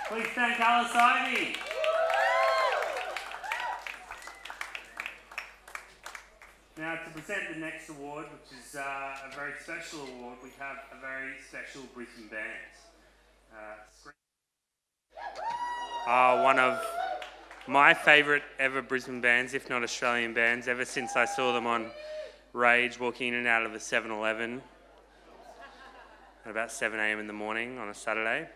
Please thank Alice Ivy. Now, to present the next award, which is a very special award, we have a very special Brisbane band. One of my favourite ever Brisbane bands, if not Australian bands, ever since I saw them on Rage walking in and out of the 7-Eleven at about 7 a.m. in the morning on a Saturday.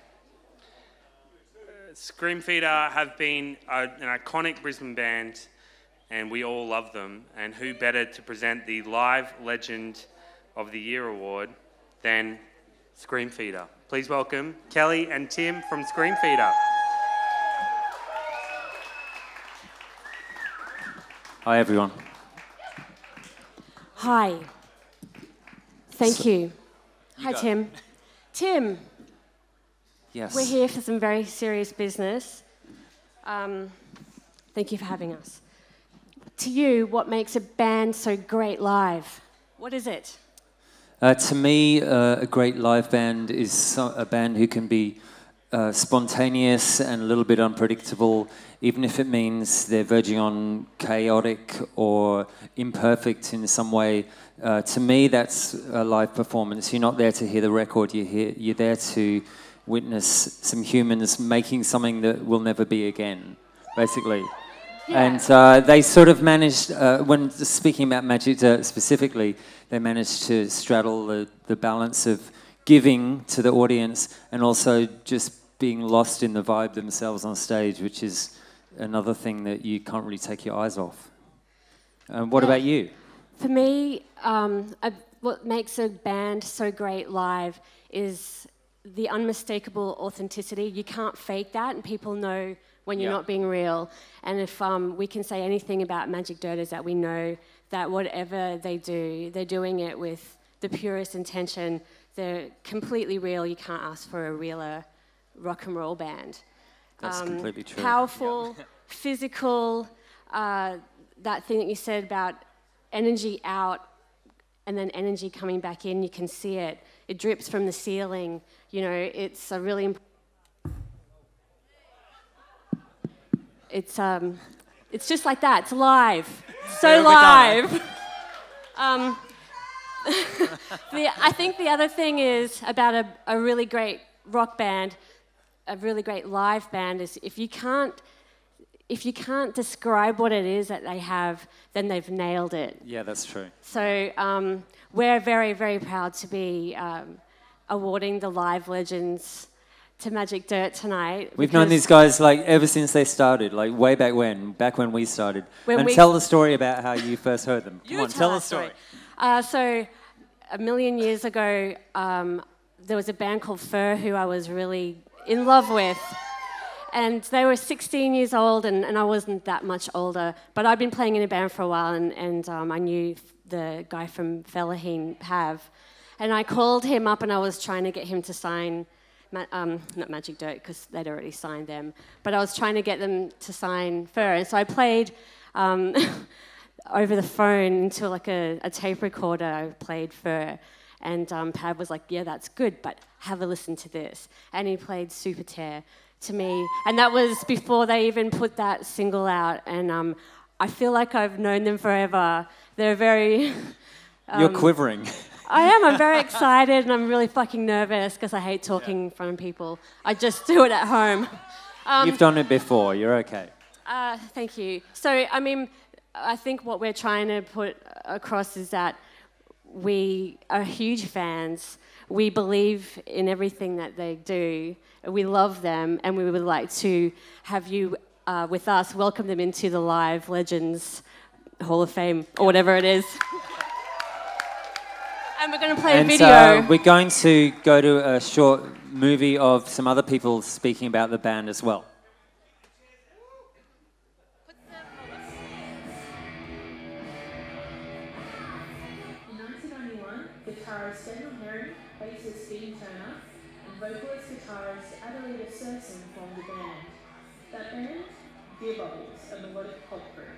Screamfeeder have been an iconic Brisbane band, and we all love them. And who better to present the Live Legend of the Year award than Screamfeeder? Please welcome Kelly and Tim from Screamfeeder. Hi, everyone. Hi. Thank you. Hi, Tim. Tim. Yes. We're here for some very serious business. Thank you for having us. To you, what makes a band so great live? What is it? To me, a great live band is a band who can be spontaneous and a little bit unpredictable, even if it means they're verging on chaotic or imperfect in some way. To me, that's a live performance. You're not there to hear the record, you're there to witness some humans making something that will never be again, basically. Yeah. And they sort of managed, when speaking about Magic Dirt specifically, they managed to straddle the balance of giving to the audience and also just being lost in the vibe themselves on stage, which is another thing that you can't really take your eyes off. What about you? For me, what makes a band so great live is the unmistakable authenticity. You can't fake that, and people know when you're not being real. And if we can say anything about Magic Dirt is that we know that whatever they do, they're doing it with the purest intention. They're completely real. You can't ask for a realer rock and roll band. That's completely true. Powerful, physical, that thing that you said about energy out and then energy coming back in, you can see it. It drips from the ceiling. You know, it's a really important... It's just like that. It's live. So live. I think the other thing is about a really great rock band, a really great live band, is if you can't describe what it is that they have, then they've nailed it. Yeah, that's true. So we're very, very proud to be awarding the Live Legends to Magic Dirt tonight. We've known these guys like ever since they started, like way back when we started. Tell the story about how you first heard them. Come on, tell the story. So a million years ago, there was a band called Fur who I was really in love with. And they were 16 years old, and I wasn't that much older. But I'd been playing in a band for a while, and I knew the guy from Fellaheen, Pav. And I called him up, and I was trying to get him to sign, not Magic Dirt, because they'd already signed them, but I was trying to get them to sign Fur. And so I played over the phone into like a tape recorder. I played Fur. And Pav was like, yeah, that's good, but have a listen to this. And he played Super Tear to me. And that was before they even put that single out. And I feel like I've known them forever. They're very... You're quivering. I am. I'm very excited, and I'm really fucking nervous because I hate talking in front of people. I just do it at home. You've done it before. You're okay. Thank you. So, I mean, I think what we're trying to put across is that we are huge fans. We believe in everything that they do. We love them, and we would like to have you with us, welcome them into the Live Legends Hall of Fame, or whatever it is. And we're going to play a video. We're going to go to a short movie of some other people speaking about the band as well. Beer Bubbles, a melodic pop group.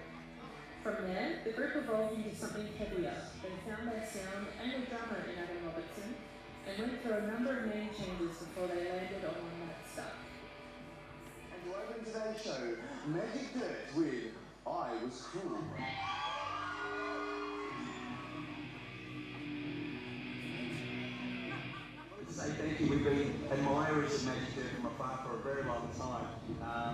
From there, the group evolved into something heavier. They found their sound and their drummer in Adam Robertson and went through a number of name changes before they landed on one that stuck. to open today's show, Magic Dirt with I Was Cool. Say thank you. We've been admirers of Magic Dirt from afar for a very long time.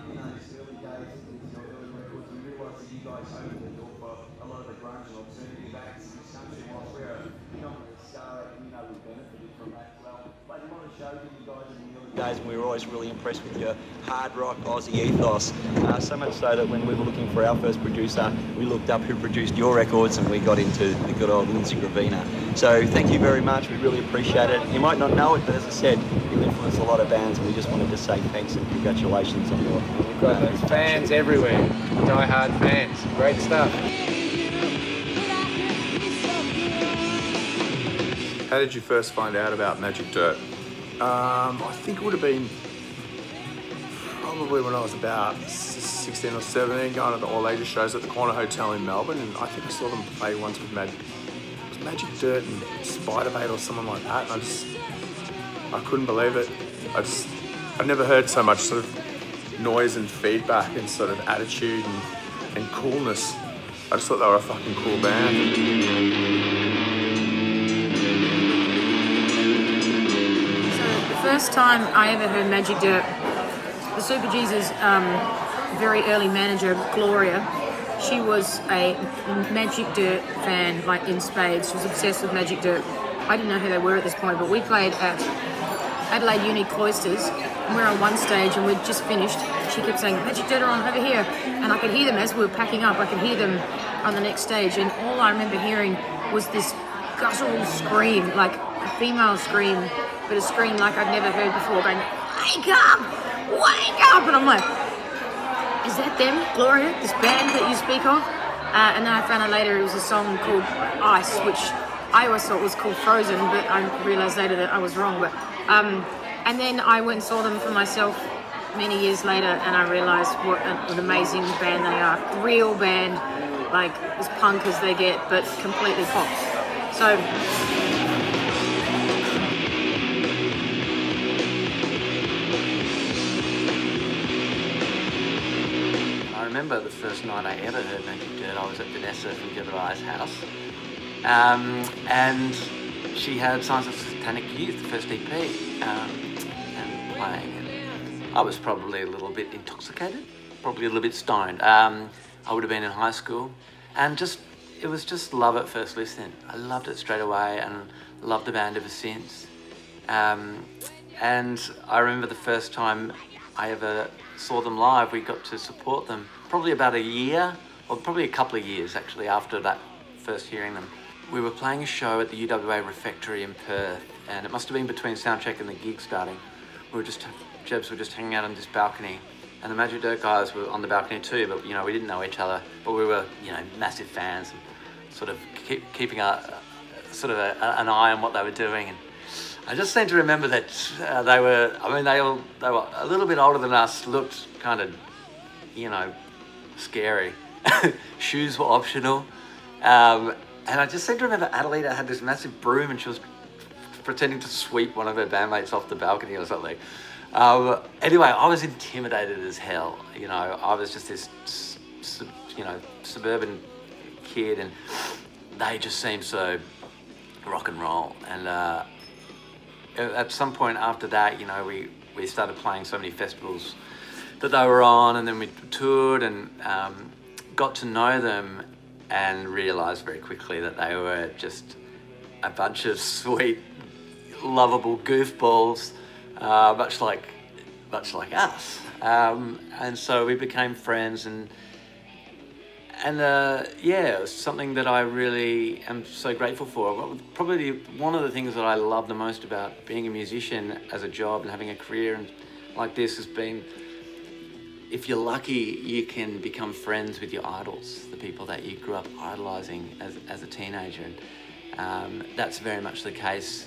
These early days, these early records, we realised that you guys opened the door for a lot of the grunge and alternative acts in this country. Whilst we're a predominantly ska, we benefited from that as well. Played a lot of shows with you guys in the early days, and we were always really impressed with your hard rock Aussie ethos. So much so that when we were looking for our first producer, we looked up who produced your records, and we got into the good old Lindsay Gravina. So thank you very much. We really appreciate it. You might not know it, but as I said, you influence a lot of bands, and we just wanted to say thanks and congratulations on your. We've got those fans everywhere. Die-hard fans. Great stuff. How did you first find out about Magic Dirt? I think it would have been probably when I was about 16 or 17, going to the all-ages shows at the Corner Hotel in Melbourne, and I think I saw them play once with Magic Dirt and Spiderbait or someone like that, and I couldn't believe it. I've never heard so much sort of noise and feedback and sort of attitude and coolness. I just thought they were a fucking cool band. The first time I ever heard Magic Dirt, the Super Jesus' very early manager, Gloria, she was a Magic Dirt fan, like in spades. She was obsessed with Magic Dirt. I didn't know who they were at this point, but we played at Adelaide Uni Cloisters, and we were on one stage and we'd just finished. She kept saying, Magic Dirt are on over here. And I could hear them as we were packing up. I could hear them on the next stage, and all I remember hearing was this guttural scream, like a female scream, but a scream like I'd never heard before, going, wake up! Wake up! And I'm like, is that them, Gloria, this band that you speak of? And then I found out later it was a song called Ice, which I always thought was called Frozen, but I realised later that I was wrong. But and then I went and saw them for myself many years later, and I realised what an amazing band they are. Real band, like as punk as they get, but completely pop. So. I remember the first night I ever heard Magic Dirt. I was at Vanessa from Jebediah's house, and she had Signs of Satanic Youth, the first EP, and playing. And I was probably a little bit intoxicated, probably a little bit stoned. I would have been in high school, and it was just love at first listen. I loved it straight away, and loved the band ever since. And I remember the first time I ever saw them live, we got to support them probably about a year, or probably a couple of years actually after that first hearing them. We were playing a show at the UWA Refectory in Perth, and it must have been between soundcheck and the gig starting. Jebs were just hanging out on this balcony, and the Magic Dirt guys were on the balcony too, but we didn't know each other, but we were massive fans, and sort of keeping an eye on what they were doing. And I just seem to remember that they were a little bit older than us, looked kind of, scary. Shoes were optional. And I just seem to remember Adelaide had this massive broom, and she was pretending to sweep one of her bandmates off the balcony or something. Anyway, I was intimidated as hell. I was just this, suburban kid, and they just seemed so rock and roll. And at some point after that, we started playing so many festivals that they were on, and then we toured and got to know them and realised very quickly that they were just a bunch of sweet, lovable goofballs, much like us. And so we became friends, and it was something that I really am so grateful for. Probably one of the things that I love the most about being a musician as a job and having a career and like this has been, if you're lucky, you can become friends with your idols, the people that you grew up idolising as a teenager. And that's very much the case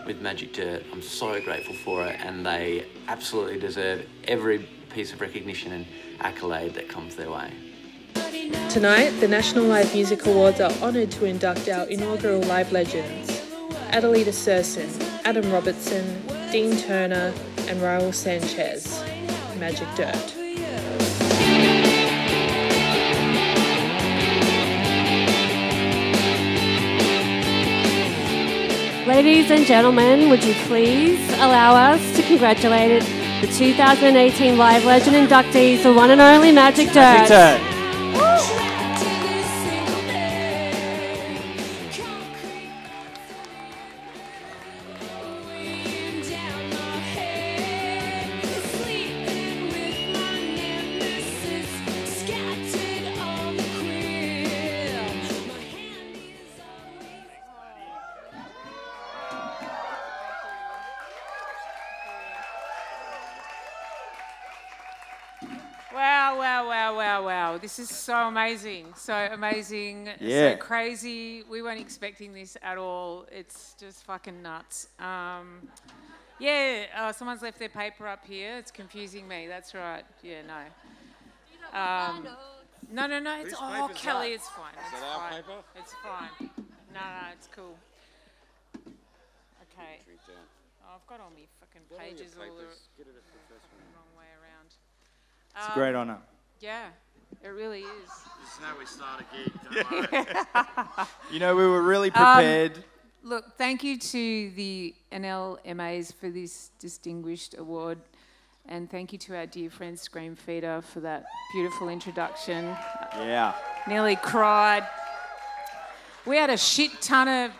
with Magic Dirt. I'm so grateful for it, and they absolutely deserve every piece of recognition and accolade that comes their way. Tonight, the National Live Music Awards are honoured to induct our inaugural live legends, Adelita Serson, Adam Robertson, Dean Turner and Raul Sanchez. Magic Dirt. Ladies and gentlemen, would you please allow us to congratulate the 2018 Live Legend inductees, the one and only Magic Dirt. Magic Dirt. Wow. This is so amazing. Yeah. So crazy. We weren't expecting this at all. It's just fucking nuts. Someone's left their paper up here. It's confusing me. That's right. Yeah, no. No. It's Kelly. It's fine. It's fine. Paper? It's fine. No, it's cool. Okay. Oh, I've got all my fucking pages all the wrong way around. It's a great honour. Yeah, it really is. This is how we start a gig, don't worry. You know, we were really prepared. Look, thank you to the NLMAs for this distinguished award. And thank you to our dear friend Screamfeeder for that beautiful introduction. Yeah. Nearly cried. We had a shit ton of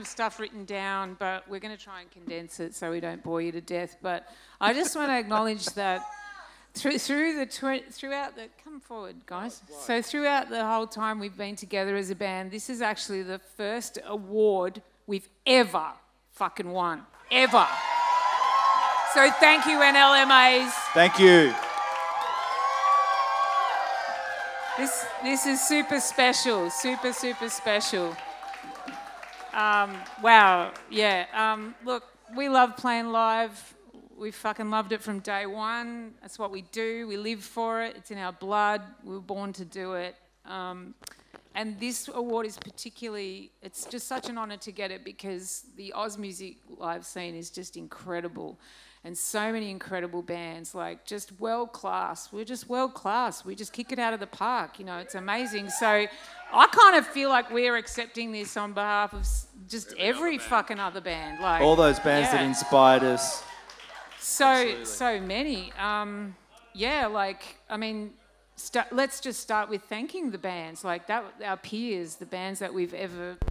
stuff written down, but we're going to try and condense it so we don't bore you to death. But I just want to acknowledge that throughout the come forward, guys. So throughout the whole time we've been together as a band, this is actually the first award we've ever fucking won, ever. So thank you, NLMAs. Thank you. This is super special, super special. Wow, yeah. Look, we love playing live. We fucking loved it from day one. That's what we do. We live for it. It's in our blood. We were born to do it. And this award is particularly, it's just such an honour to get it because the Oz music live scene is just incredible. And so many incredible bands, like just world class. We're just world class. We just kick it out of the park. You know, it's amazing. So I kind of feel like we're accepting this on behalf of just every fucking other band. Like all those bands that inspired us. So many. Let's just start with thanking the bands, like that, our peers,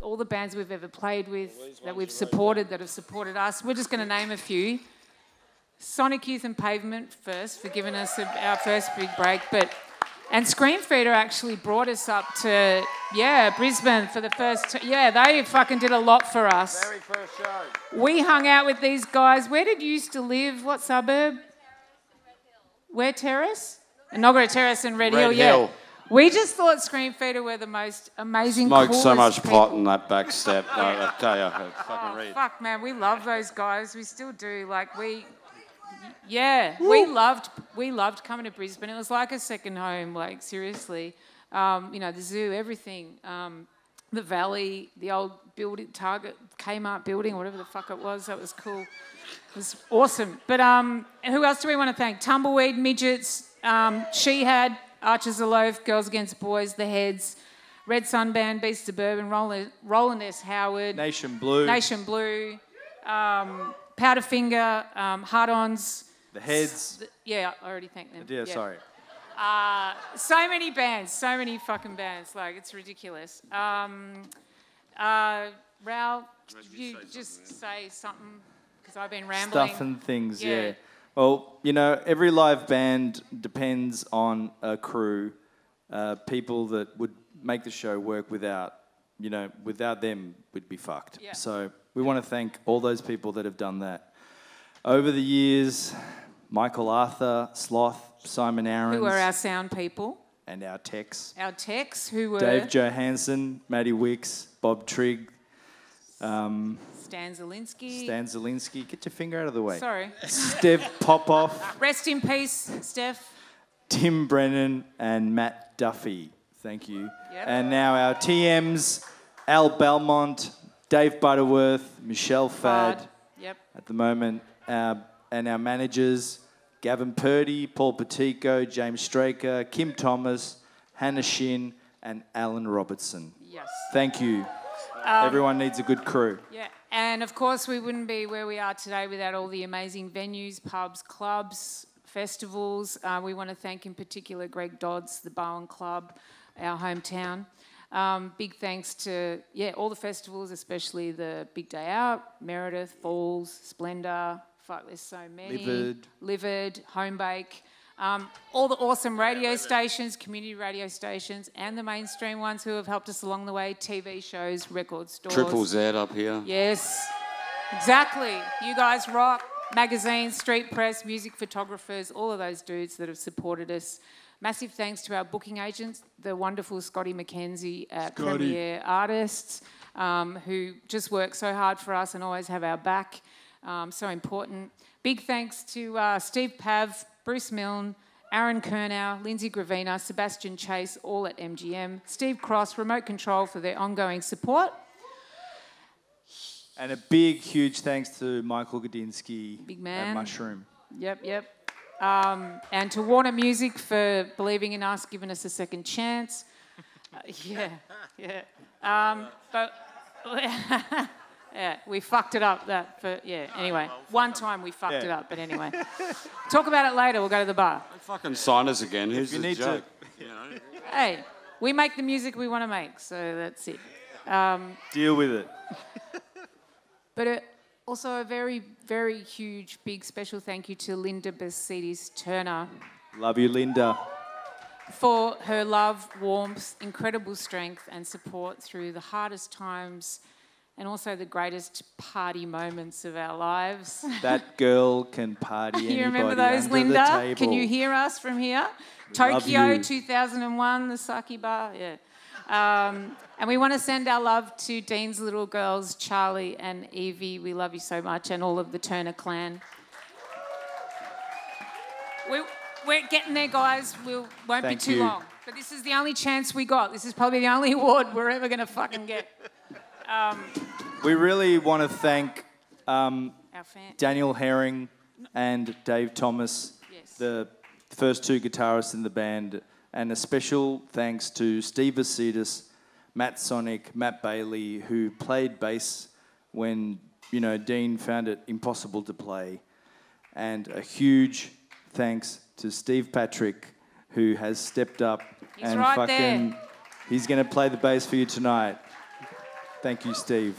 all the bands we've ever played with, that we've supported, that have supported us. We're just going to name a few. Sonic Youth and Pavement first for giving us our first big break, and Screamfeeder actually brought us up to, Brisbane for the first, they fucking did a lot for us. Very first show. We hung out with these guys. Where did you used to live? What suburb? Where Terrace? Noggara Terrace and Red Hill, yeah. We just thought Screamfeeder were the most amazing, Smoked so much people. pot in that back step. No, I tell you, it's fucking read. Fuck, man, we love those guys. We still do. We loved coming to Brisbane. It was like a second home, like seriously. The zoo, everything. The Valley, the old building, Target, Kmart building, whatever the fuck it was. That was cool. It was awesome. But who else do we want to thank? Tumbleweed, Midgets, She Had, Archers of Loaf, Girls Against Boys, The Heads, Red Sun Band, Beast Suburban, Roland S. Howard, Nation Blue, Powderfinger, Hard-Ons. The Heads. I already thanked them. Sorry. So many bands, so many fucking bands. Like, it's ridiculous. Raoul, you just say something, because I've been rambling. Stuff and things, yeah. Well, every live band depends on a crew, people that would make the show work without them, we'd be fucked. Yeah. So we want to thank all those people that have done that. Over the years, Michael Arthur, Sloth, Simon Aarons. Who were our sound people. And our techs. Our techs, who were... Dave Johansson, Matty Wicks, Bob Trigg. Stan Zielinski. Get your finger out of the way. Sorry. Steph Popoff. Rest in peace, Steph. Tim Brennan and Matt Duffy. Thank you. Yep. And now our TMs, Al Belmont, Dave Butterworth, Michelle Fadd. Yep. At the moment. And our managers, Gavin Purdy, Paul Patico, James Straker, Kim Thomas, Hannah Shin, and Alan Robertson. Yes. Thank you. Everyone needs a good crew. Yeah, and of course we wouldn't be where we are today without all the amazing venues, pubs, clubs, festivals. We want to thank in particular Greg Dodds, the Bowen Club, our hometown. Big thanks to, all the festivals, especially the Big Day Out, Meredith, Falls, Splendour, fuck, there's so many. Livid, Homebake. All the awesome radio stations, community radio stations, and the mainstream ones who have helped us along the way, TV shows, record stores. Triple Z up here. Yes, exactly. You guys rock. Magazines, street press, music photographers, all of those dudes that have supported us. Massive thanks to our booking agents, the wonderful Scotty McKenzie at Premier Artists, who just work so hard for us and always have our back. So important. Big thanks to Steve Pav, Bruce Milne, Aaron Kernow, Lindsay Gravina, Sebastian Chase, all at MGM, Steve Cross, Remote Control for their ongoing support. And a big, huge thanks to Michael Godinsky Big man. at Mushroom. Yep. And to Warner Music for believing in us, giving us a second chance. But yeah, we fucked it up. Anyway, one time we fucked it up, but anyway. Talk about it later. We'll go to the bar. Don't fucking sign us again. Here's the joke. You know? Hey, we make the music we want to make, so that's it. Deal with it. But also a very, very huge, big special thank you to Linda Besides Turner. Love you, Linda. For her love, warmth, incredible strength and support through the hardest times and also the greatest party moments of our lives. That girl can party You anybody remember those, under Linda? the table. Can you hear us from here? Love Tokyo you. 2001, the Sake Bar, and we want to send our love to Dean's little girls, Charlie and Evie. We love you so much, and all of the Turner clan. We're getting there, guys. Won't be too long. But this is the only chance we got. This is probably the only award we're ever going to fucking get. We really want to thank our Daniel Herring and Dave Thomas, the first two guitarists in the band, and a special thanks to Steve Vasidis, Matt Sonic, Matt Bailey, who played bass when, Dean found it impossible to play. And a huge thanks to Steve Patrick, who has stepped up and right there. He's going to play the bass for you tonight. Thank you, Steve.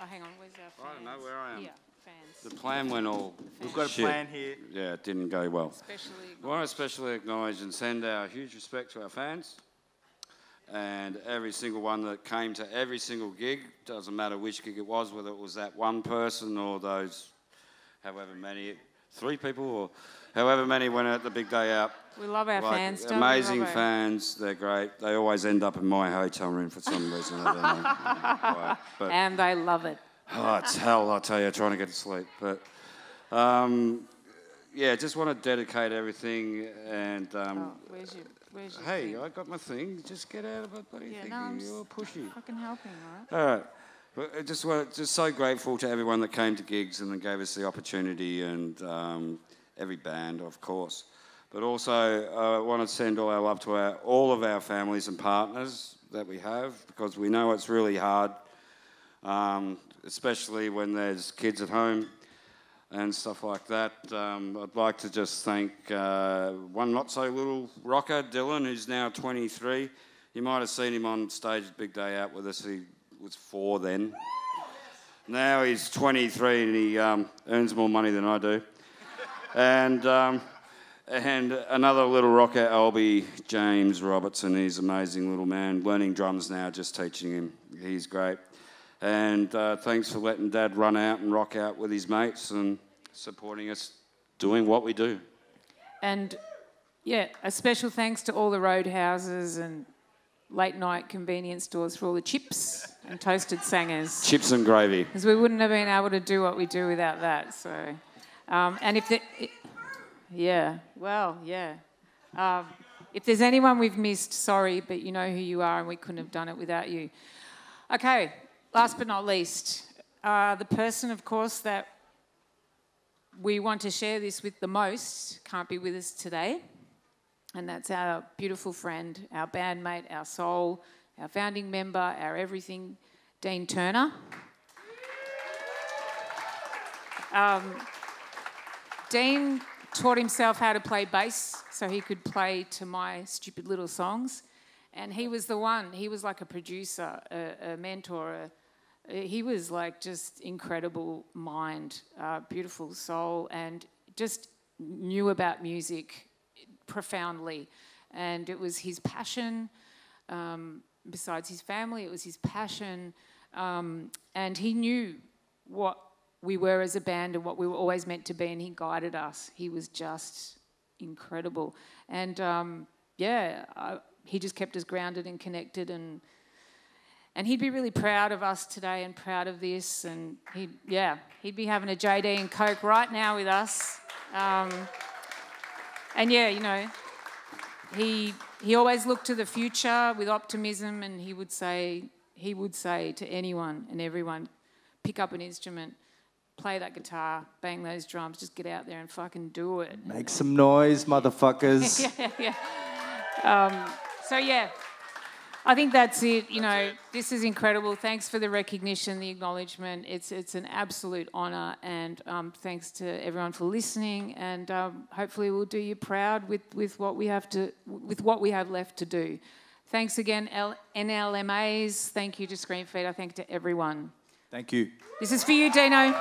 Hang on, where's our fans? I don't know where I am. Yeah, fans. The plan went all We've got a shit. plan here. Yeah, it didn't go well. We want to especially acknowledge and send our huge respect to our fans and every single one that came to every single gig. Doesn't matter which gig it was, whether it was that one person or those however many, 3 people or however many went at the Big Day Out. We love our fans, don't we, Amazing Robbo? fans, they're great. They always end up in my hotel room for some reason. I don't know. Why, but And they love it. oh, it's hell, I tell you, trying to get to sleep. But just want to dedicate everything and. Where's your hey, thing? I got my thing. Just get out of it, buddy. You're pushy. Fucking helping, all right? All right. But I just so grateful to everyone that came to gigs and gave us the opportunity, and every band, of course. But also, I want to send all our love to all of our families and partners that we have, because we know it's really hard, especially when there's kids at home and stuff like that. I'd like to just thank one not-so-little rocker, Dylan, who's now 23. You might have seen him on stage at Big Day Out with us. He was 4 then. Now he's 23 and he earns more money than I do. And another little rocker, Albie James Robertson. He's an amazing little man. Learning drums now, just teaching him. He's great. And thanks for letting Dad run out and rock out with his mates and supporting us doing what we do. And, a special thanks to all the roadhouses and late-night convenience stores for all the chips and toasted sangers. Chips and gravy. Because we wouldn't have been able to do what we do without that, so... and if if there's anyone we've missed, sorry, but you know who you are and we couldn't have done it without you. Okay, last but not least, the person, of course, that we want to share this with the most can't be with us today, and that's our beautiful friend, our bandmate, our soul, our founding member, our everything, Dean Turner. Dean taught himself how to play bass so he could play to my stupid little songs. And he was the one. He was like a producer, a mentor. He was like just incredible mind, beautiful soul, and just knew about music profoundly. And it was his passion. Besides his family, it was his passion. And he knew what we were as a band and what we were always meant to be, and he guided us. He was just incredible. And he just kept us grounded and connected, and he'd be really proud of us today and proud of this, and he'd be having a JD and Coke right now with us. He always looked to the future with optimism, and he would say to anyone and everyone, pick up an instrument, play that guitar, bang those drums, just get out there and fucking do it. Make some noise, motherfuckers. I think that's it. This is incredible. Thanks for the recognition, the acknowledgement. It's an absolute honour, and thanks to everyone for listening. And hopefully, we'll do you proud with what we have left to do. Thanks again, NLMAs. Thank you to Screamfeeder. Thank you to everyone. Thank you. This is for you, Dino.